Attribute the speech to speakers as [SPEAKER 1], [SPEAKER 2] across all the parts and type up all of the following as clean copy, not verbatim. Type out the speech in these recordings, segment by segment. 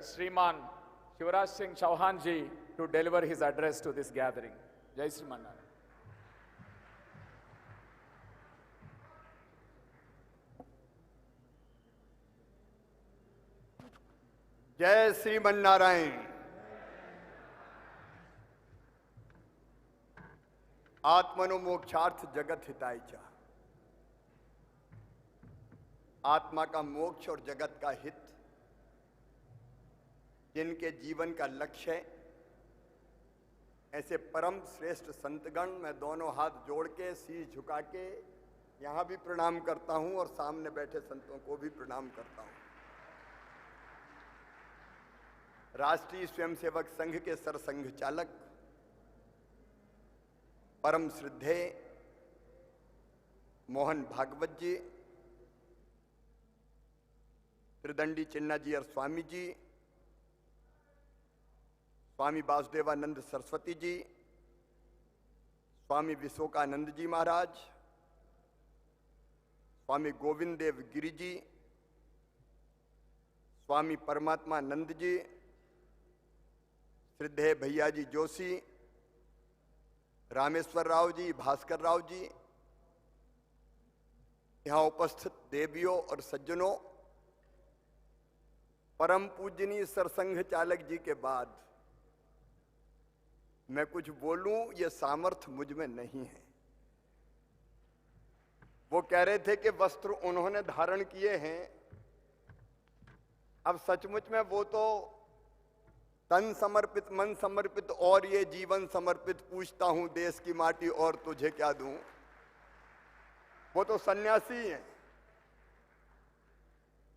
[SPEAKER 1] Sriman Shivraj Singh Chauhan ji to deliver his address to this gathering. Jai Sriman Narayan.
[SPEAKER 2] जय श्रीमन नारायण। आत्मनो मोक्षार्थ जगत हिताय च। आत्मा का मोक्ष और जगत का हित जिनके जीवन का लक्ष्य है, ऐसे परम श्रेष्ठ संतगण मैं दोनों हाथ जोड़ के शीश झुका के यहां भी प्रणाम करता हूं और सामने बैठे संतों को भी प्रणाम करता हूं। राष्ट्रीय स्वयंसेवक संघ के सरसंघ चालक परम श्रद्धेय मोहन भागवत जी, त्रिदंडी चिन्ना जी और स्वामी जी, स्वामी वासुदेवानंद सरस्वती जी, स्वामी विश्वकानंद जी महाराज, स्वामी गोविंद देव गिरी जी, स्वामी परमात्मा नंद जी, श्रद्धेय भैया जी जोशी, रामेश्वर राव जी, भास्कर राव जी, यहां उपस्थित देवियों और सज्जनों, परम पूजनीय सरसंघ चालक जी के बाद मैं कुछ बोलूं ये सामर्थ्य मुझ में नहीं है। वो कह रहे थे कि वस्त्र उन्होंने धारण किए हैं, अब सचमुच में वो तो तन समर्पित मन समर्पित और ये जीवन समर्पित पूछता हूं देश की माटी और तुझे क्या दूं, वो तो सन्यासी हैं।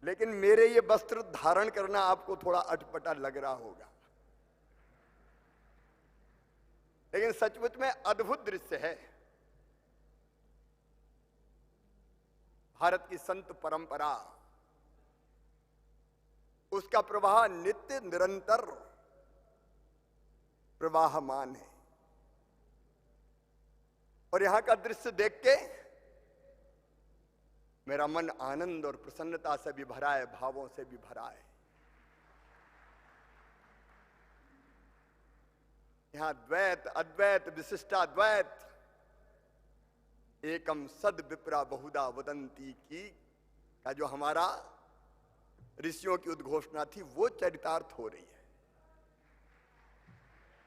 [SPEAKER 2] लेकिन मेरे ये वस्त्र धारण करना आपको थोड़ा अटपटा लग रहा होगा, लेकिन सचमुच में अद्भुत दृश्य है। भारत की संत परंपरा, उसका प्रवाह नित्य निरंतर प्रवाहमान है और यहां का दृश्य देख के मेरा मन आनंद और प्रसन्नता से भी भरा है, भावों से भी भरा है। यहां द्वैत अद्वैत विशिष्टाद्वैत एकम सद विप्रा बहुधा वदंती की का जो हमारा ऋषियों की उद्घोषणा थी वो चरितार्थ हो रही है।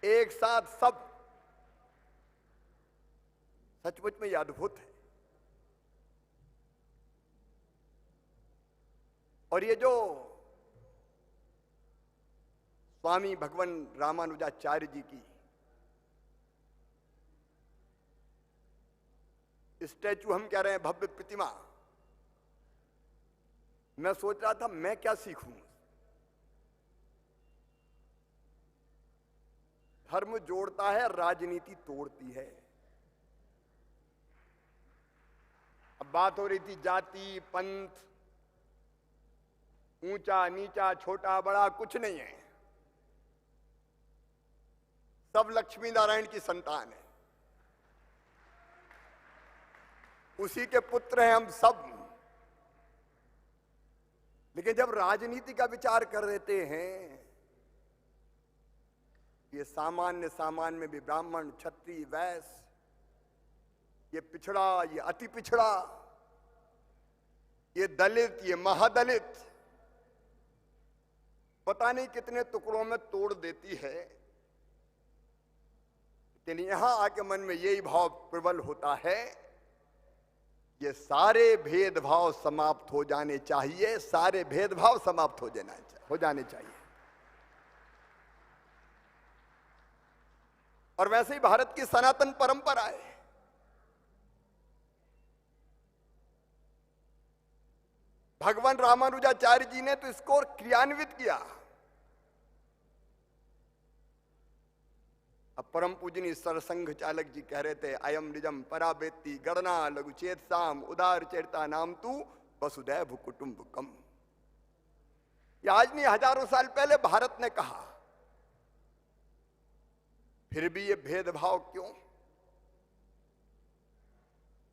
[SPEAKER 2] एक साथ सब, सचमुच में यह अद्भुत है। और ये जो स्वामी भगवान रामानुजाचार्य जी की स्टैचू हम कह रहे हैं भव्य प्रतिमा, मैं सोच रहा था मैं क्या सीखूं। धर्म जोड़ता है, राजनीति तोड़ती है। अब बात हो रही थी जाति पंथ, ऊंचा नीचा छोटा बड़ा कुछ नहीं है, सब लक्ष्मी नारायण की संतान है, उसी के पुत्र हैं हम सब। लेकिन जब राजनीति का विचार कर लेते हैं, ये सामान्य सामान्य में भी ब्राह्मण क्षत्रिय वैश्य, ये पिछड़ा ये अति पिछड़ा, ये दलित ये महादलित, पता नहीं कितने टुकड़ों में तोड़ देती है। लेकिन यहां आके मन में यही भाव प्रबल होता है, ये सारे भेदभाव समाप्त हो जाने चाहिए, सारे भेदभाव समाप्त हो जाने चाहिए। और वैसे ही भारत की सनातन परंपरा है, भगवान रामानुजाचार्य जी ने तो इसको क्रियान्वित किया। अब परम पूजनीय सरसंघ चालक जी कह रहे थे, अयम निजम पराबेत्ति गणना लघुचेत साम उदार चरिता नाम तू वसुदैव कुटुंबकम। ये आज नहीं, हजारों साल पहले भारत ने कहा। फिर भी ये भेदभाव क्यों?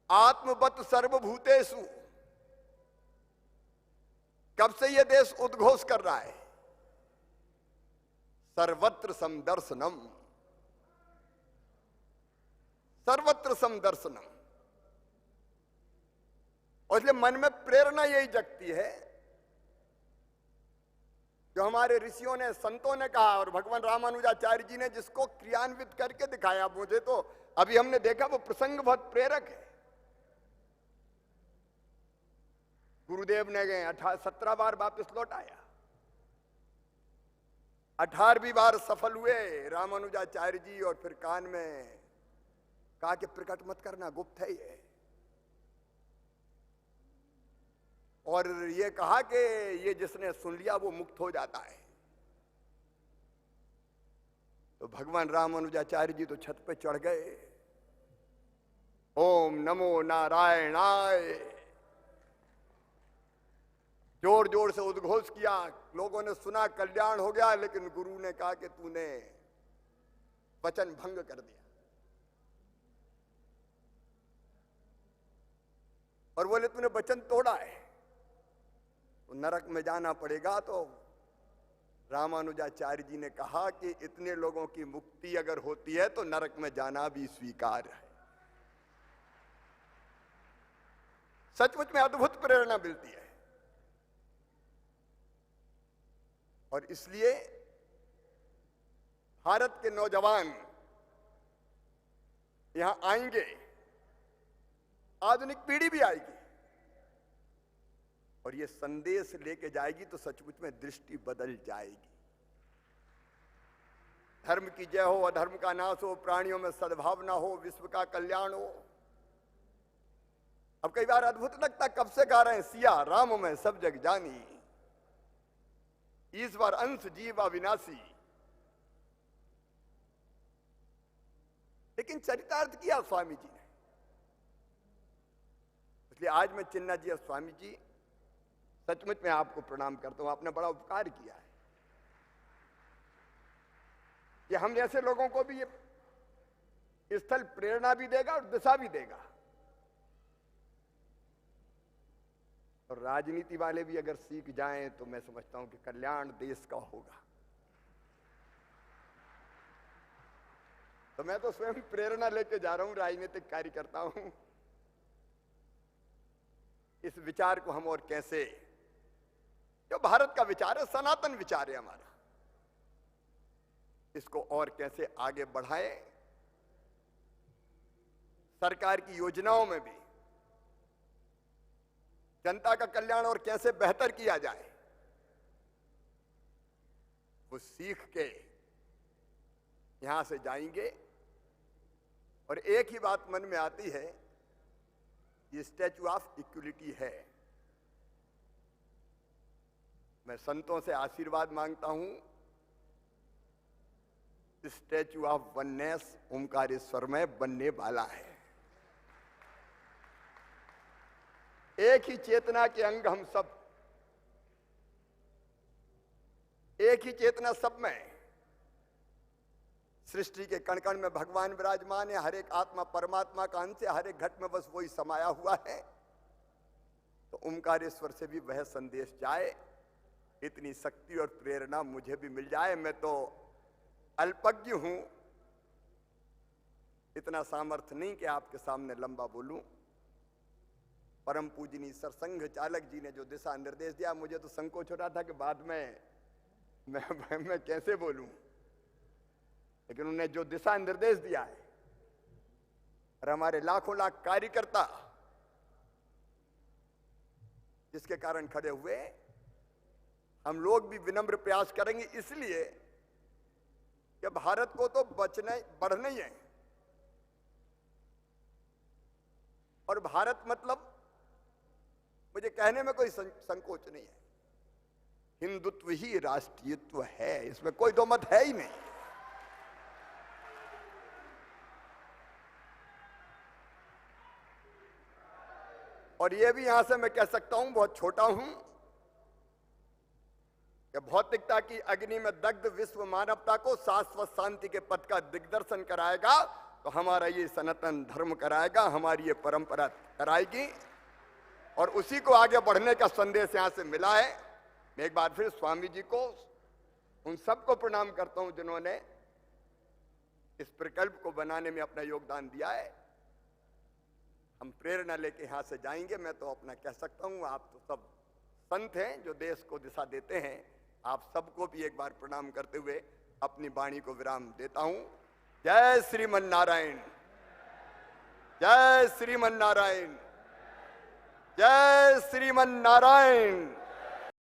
[SPEAKER 2] आत्मवत सर्वभूतेषु, कब से ये देश उद्घोष कर रहा है सर्वत्र समदर्शनम, सर्वत्र समदर्शनम। और इसलिए मन में प्रेरणा यही जगती है जो हमारे ऋषियों ने, संतों ने कहा, और भगवान रामानुजाचार्य जी ने जिसको क्रियान्वित करके दिखाया। मुझे तो अभी हमने देखा वो प्रसंग बहुत प्रेरक है। गुरुदेव ने गए 17 बार वापस लौट आया, 18वीं बार सफल हुए रामानुजाचार्य जी, और फिर कान में कहा कि प्रकट मत करना, गुप्त है ये। और ये कहा कि ये जिसने सुन लिया वो मुक्त हो जाता है। तो भगवान रामानुजाचार्य जी तो छत पे चढ़ गए, ओम नमो नारायणाय जोर जोर से उद्घोष किया। लोगों ने सुना, कल्याण हो गया। लेकिन गुरु ने कहा कि तूने वचन भंग कर दिया। और बोले तूने वचन तोड़ा है तो नरक में जाना पड़ेगा। तो रामानुजाचार्य जी ने कहा कि इतने लोगों की मुक्ति अगर होती है तो नरक में जाना भी स्वीकार है। सचमुच में अद्भुत प्रेरणा मिलती है। और इसलिए भारत के नौजवान यहां आएंगे, आधुनिक पीढ़ी भी आएगी और ये संदेश लेके जाएगी तो सचमुच में दृष्टि बदल जाएगी। धर्म की जय हो, अधर्म का नाश हो, प्राणियों में सद्भावना हो, विश्व का कल्याण हो। अब कई बार अद्भुत लगता, कब से गा रहे हैं सिया राम में सब जग जानी, ईश्वर अंश जीव अविनाशी। लेकिन चरितार्थ किया स्वामी जी ने। इसलिए आज मैं चिन्ना जी और स्वामी जी सचमुच में आपको प्रणाम करता हूं। आपने बड़ा उपकार किया है। ये हम जैसे लोगों को भी ये स्थल प्रेरणा भी देगा और दिशा भी देगा। और राजनीति वाले भी अगर सीख जाएं तो मैं समझता हूं कि कल्याण देश का होगा। तो मैं तो स्वयं प्रेरणा लेके जा रहा हूं, राजनीतिक कार्य करता हूं। इस विचार को हम और कैसे, जो भारत का विचार है, सनातन विचार है हमारा, इसको और कैसे आगे बढ़ाएं। सरकार की योजनाओं में भी जनता का कल्याण और कैसे बेहतर किया जाए, वो सीख के यहां से जाएंगे। और एक ही बात मन में आती है, ये स्टैच्यू ऑफ इक्वलिटी है। मैं संतों से आशीर्वाद मांगता हूं, स्टैच्यू ऑफ वननेस ओमकारेश्वर में बनने वाला है। एक ही चेतना के अंग हम सब, एक ही चेतना सब में, सृष्टि के कण कण में भगवान विराजमान है। हर एक आत्मा परमात्मा का अंश है, हर एक घट में बस वही समाया हुआ है। तो ओमकारेश्वर से भी वह संदेश जाए, इतनी शक्ति और प्रेरणा मुझे भी मिल जाए। मैं तो अल्पज्ञ हूं, इतना सामर्थ्य नहीं कि आपके सामने लंबा बोलूं। परम पूजनीय सरसंघ चालक जी ने जो दिशा निर्देश दिया, मुझे तो संकोच हो रहा था कि बाद में मैं कैसे बोलूं, लेकिन उन्होंने जो दिशा निर्देश दिया है, और हमारे लाखों लाख कार्यकर्ता जिसके कारण खड़े हुए, हम लोग भी विनम्र प्रयास करेंगे। इसलिए कि भारत को तो बढ़ना ही है। और भारत मतलब, मुझे कहने में कोई संकोच नहीं है, हिंदुत्व ही राष्ट्रीयत्व है, इसमें कोई दो मत है ही नहीं। और यह भी यहां से मैं कह सकता हूं, बहुत छोटा हूं, कि भौतिकता की अग्नि में दग्ध विश्व मानवता को शाश्वत शांति के पथ का दिग्दर्शन कराएगा, तो हमारा ये सनातन धर्म कराएगा, हमारी ये परंपरा कराएगी। और उसी को आगे बढ़ने का संदेश यहां से मिला है। मैं एक बार फिर स्वामी जी को उन सबको प्रणाम करता हूं जिन्होंने इस प्रकल्प को बनाने में अपना योगदान दिया है। हम प्रेरणा लेके यहां से जाएंगे। मैं तो अपना कह सकता हूं, आप तो सब संत हैं जो देश को दिशा देते हैं। आप सबको भी एक बार प्रणाम करते हुए अपनी वाणी को विराम देता हूं। जय श्रीमन नारायण, जय श्रीमन नारायण, जय श्रीमन नारायण।